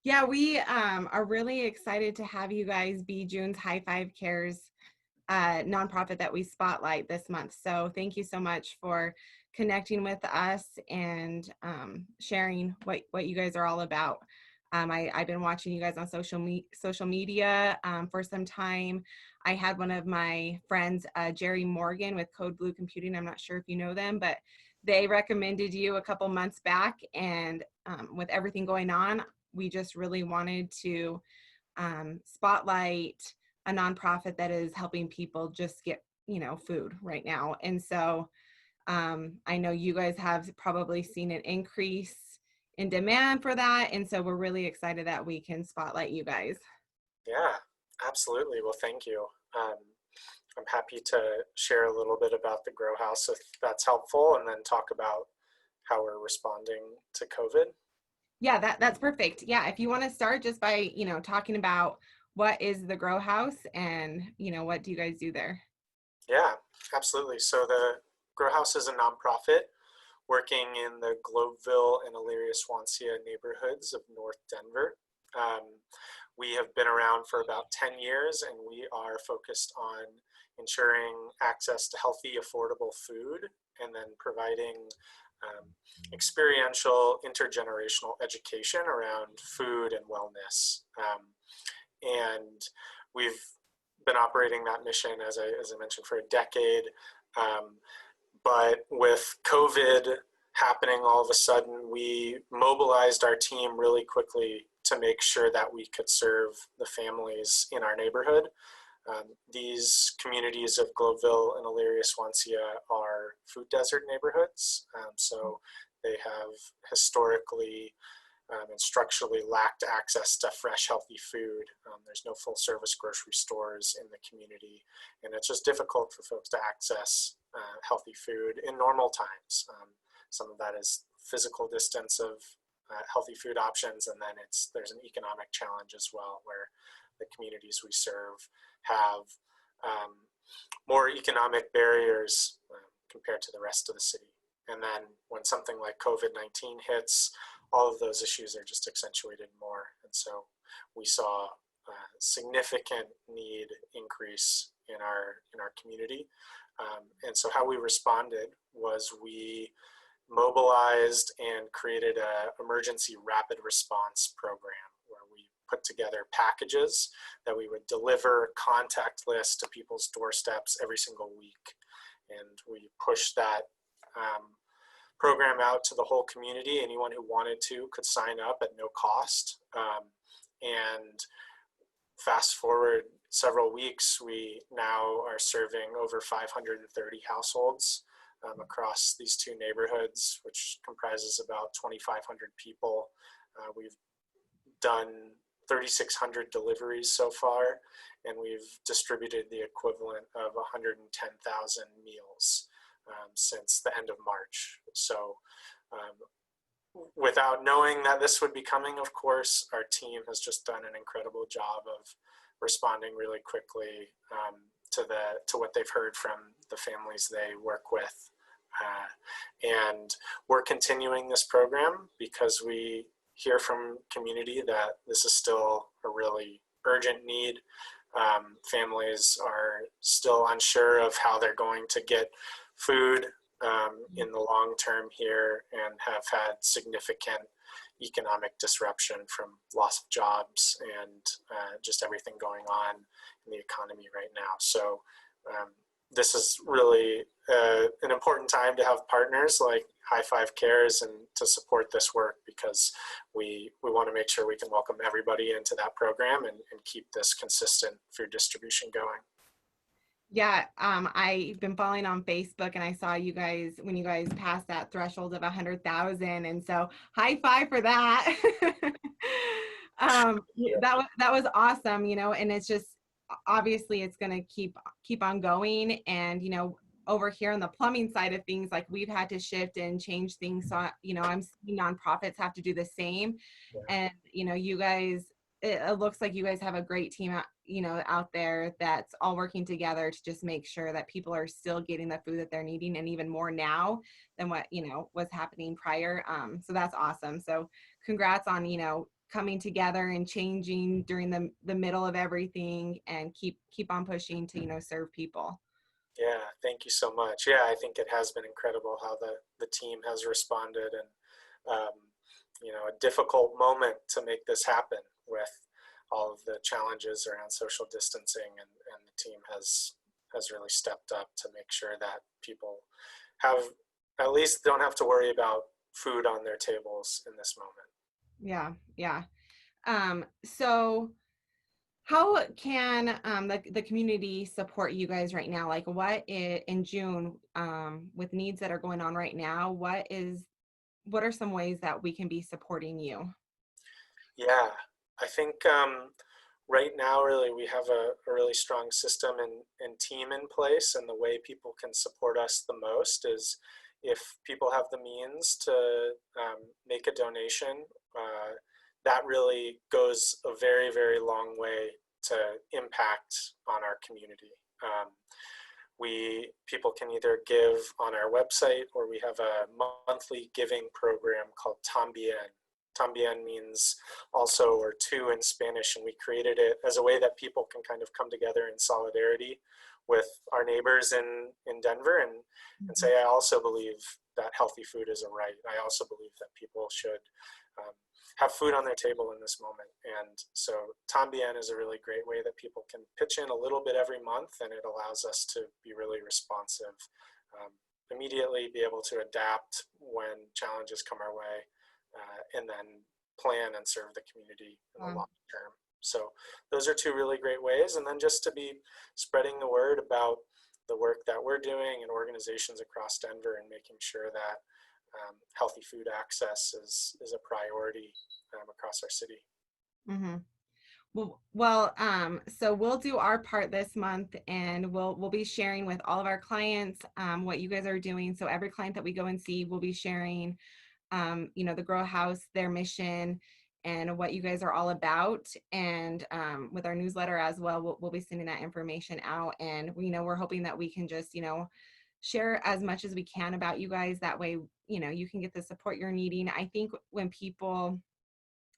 Yeah, we are really excited to have you guys be June's High Five Cares nonprofit that we spotlight this month. So thank you so much for connecting with us and sharing what you guys are all about. I've been watching you guys on social media for some time. I had one of my friends, Jerry Morgan with Code Blue Computing. I'm not sure if you know them, but they recommended you a couple months back. And with everything going on, we just really wanted to spotlight a nonprofit that is helping people just get, food right now. And so I know you guys have probably seen an increase in demand for that. And so we're really excited that we can spotlight you guys. Yeah, absolutely. Well, thank you. Um, I'm happy to share a little bit about the Growhaus if that's helpful, and then talk about how we're responding to COVID. Yeah, that's perfect. Yeah, if you want to start just by, talking about what is the Grow House and, what do you guys do there? Yeah, absolutely. So the Growhaus is a nonprofit working in the Globeville and Elyria-Swansea neighborhoods of North Denver. Um, we have been around for about 10 years, and we are focused on ensuring access to healthy, affordable food, and then providing experiential, intergenerational education around food and wellness. And we've been operating that mission, as I mentioned, for a decade. But with COVID happening all of a sudden, we mobilized our team really quickly to make sure that we could serve the families in our neighborhood. These communities of Globeville and Elyria-Swansea are food desert neighborhoods. So they have historically and structurally lacked access to fresh, healthy food. There's no full service grocery stores in the community, and it's just difficult for folks to access healthy food in normal times. Some of that is physical distance of healthy food options, and then there's an economic challenge as well, where the communities we serve have more economic barriers compared to the rest of the city. And then when something like COVID-19 hits, all of those issues are just accentuated more. And so we saw a significant need increase in our community. And so how we responded was we mobilized and created an emergency rapid response program where we put together packages that we would deliver contactless to people's doorsteps every single week. And we pushed that program out to the whole community. Anyone who wanted to could sign up at no cost. And fast forward several weeks, we now are serving over 530 households across these two neighborhoods, which comprises about 2,500 people. We've done 3,600 deliveries so far, and we've distributed the equivalent of 110,000 meals since the end of March. So without knowing that this would be coming, of course, our team has just done an incredible job of responding really quickly to what they've heard from the families they work with. And we're continuing this program because we hear from community that this is still a really urgent need. Families are still unsure of how they're going to get food in the long term here, and have had significant economic disruption from loss of jobs and just everything going on in the economy right now. So this is really an important time to have partners like High Five Cares and to support this work, because we want to make sure we can welcome everybody into that program and keep this consistent food distribution going. Yeah, I've been following on Facebook, and I saw you guys when you guys passed that threshold of 100,000, and so high five for that. That was awesome, and it's just obviously it's going to keep on going, and over here on the plumbing side of things, like we've had to shift and change things, so I'm seeing nonprofits have to do the same. And you guys, it looks like you guys have a great team out there that's all working together to just make sure that people are still getting the food that they're needing, and even more now than what was happening prior. So that's awesome. So congrats on coming together and changing during the middle of everything, and keep on pushing to, serve people. Yeah, thank you so much. Yeah, I think it has been incredible how the team has responded, and a difficult moment to make this happen with all of the challenges around social distancing, and the team has really stepped up to make sure that people have, at least don't have to worry about food on their tables in this moment. Yeah, yeah. So how can the community support you guys right now? Like, in June, with needs that are going on right now, what are some ways that we can be supporting you? Yeah, I think right now, really, we have a really strong system and team in place. And the way people can support us the most is if people have the means to make a donation. That really goes a very, very long way to impact on our community. People can either give on our website, or we have a monthly giving program called Tambien. Tambien means also, or two in Spanish, and we created it as a way that people can kind of come together in solidarity with our neighbors in Denver, and say, I also believe that healthy food is a right. I also believe that people should have food on their table in this moment. And so Tambien is a really great way that people can pitch in a little bit every month, and it allows us to be really responsive, immediately be able to adapt when challenges come our way, and then plan and serve the community in the long term. So those are two really great ways. And then just to be spreading the word about the work that we're doing and organizations across Denver, and making sure that healthy food access is a priority across our city. Mm-hmm. Well, so we'll do our part this month, and we'll be sharing with all of our clients what you guys are doing. So every client that we go and see, we'll be sharing, the Growhaus, their mission, and what you guys are all about. And with our newsletter as well, we'll be sending that information out. And we're hoping that we can just share as much as we can about you guys. That way, you can get the support you're needing. I think when people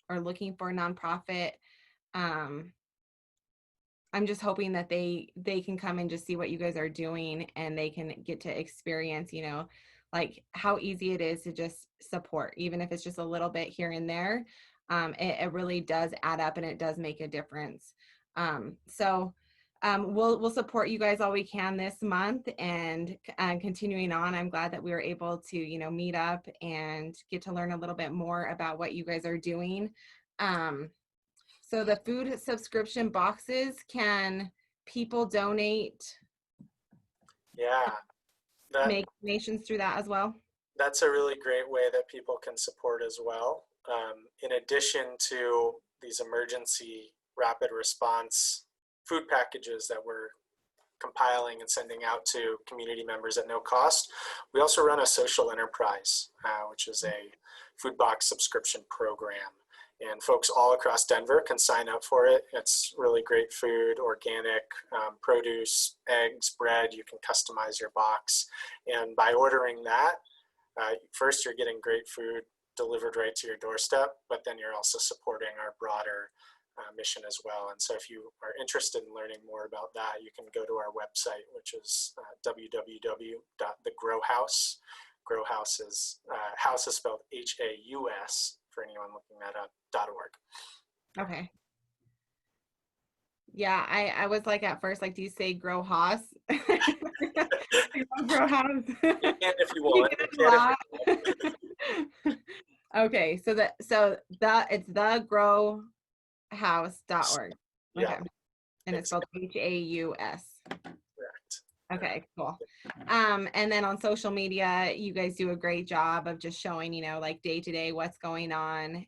are looking for a nonprofit, I'm just hoping that they can come and just see what you guys are doing, and they can get to experience, like how easy it is to just support, even if it's just a little bit here and there. It really does add up, and it does make a difference. So we'll support you guys all we can this month, and continuing on, I'm glad that we were able to, meet up and get to learn a little bit more about what you guys are doing. So the food subscription boxes, can people donate? Yeah, Make donations through that as well? that's a really great way that people can support as well. In addition to these emergency rapid response food packages that we're compiling and sending out to community members at no cost, we also run a social enterprise, which is a food box subscription program. And folks all across Denver can sign up for it. It's really great food, organic, produce, eggs, bread. You can customize your box. And by ordering that, first you're getting great food delivered right to your doorstep, but then you're also supporting our broader mission as well. And so if you are interested in learning more about that, you can go to our website, which is www.thegrowhaus. Growhaus is, house is spelled H-A-U-S, for anyone looking that up, .org. Okay. Yeah, I was like at first, like, do you say Growhaus? Growhaus. You can if you want. Okay, so it's thegrowhaus.org. Yeah. Okay. And it's spelled H-A-U-S. Correct. Okay, cool. And then on social media, you guys do a great job of just showing, like day to day what's going on.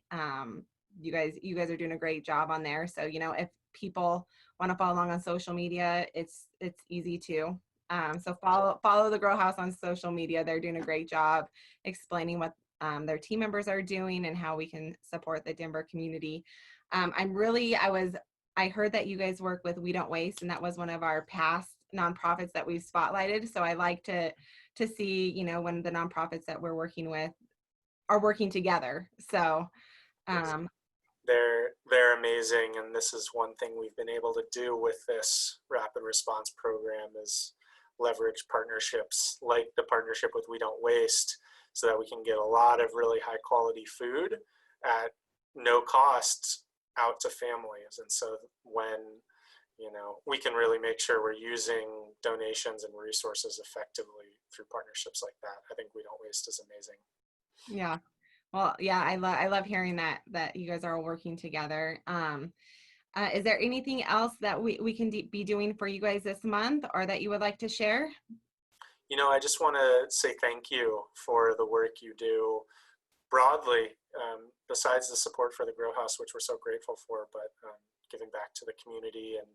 You guys are doing a great job on there. So, if people want to follow along on social media, it's easy to. So follow the Growhaus on social media. They're doing a great job explaining what their team members are doing and how we can support the Denver community. I heard that you guys work with We Don't Waste, and that was one of our past nonprofits that we've spotlighted. So I like to see, when the nonprofits that we're working with are working together. So They're amazing, and this is one thing we've been able to do with this rapid response program is leverage partnerships like the partnership with We Don't Waste, so that we can get a lot of really high quality food at no cost out to families. And so when we can really make sure we're using donations and resources effectively through partnerships like that. I think We Don't Waste is amazing. Yeah. Well, yeah, I love hearing that you guys are all working together. Is there anything else that we can be doing for you guys this month, or that you would like to share? I just want to say thank you for the work you do broadly, besides the support for the Growhaus, which we're so grateful for, but giving back to the community, and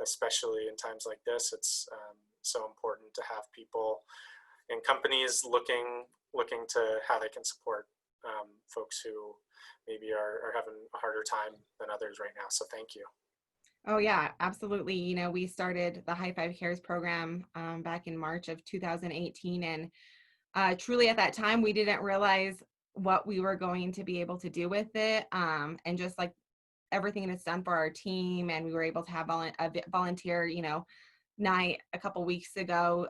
especially in times like this, it's so important to have people and companies looking to how they can support folks who maybe are having a harder time than others right now. So thank you. Oh yeah, absolutely. We started the High Five Cares program back in March of 2018, and truly at that time we didn't realize what we were going to be able to do with it, and just like everything that's done for our team, and we were able to have a volunteer night a couple weeks ago.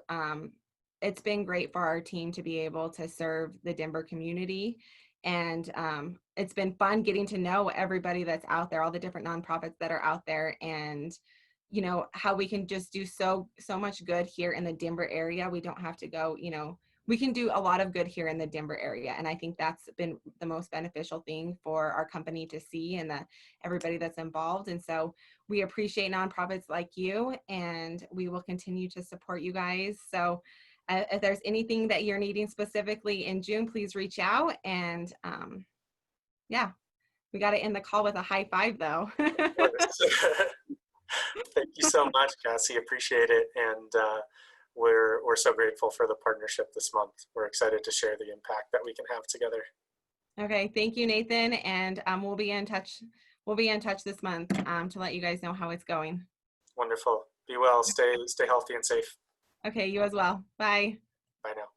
It's been great for our team to be able to serve the Denver community, and it's been fun getting to know everybody that's out there, all the different nonprofits that are out there, and how we can just do so much good here in the Denver area. We don't have to go, we can do a lot of good here in the Denver area. And I think that's been the most beneficial thing for our company to see, and everybody that's involved. And so we appreciate nonprofits like you, and we will continue to support you guys. So if there's anything that you're needing specifically in June, please reach out. And yeah, we got to end the call with a high five though. Of course. Thank you so much, Cassie. Appreciate it. And we're so grateful for the partnership this month. We're excited to share the impact that we can have together. Okay, thank you, Nathan. And we'll be in touch. We'll be in touch this month to let you guys know how it's going. Wonderful. Be well. Stay healthy and safe. Okay, you as well. Bye. Bye now.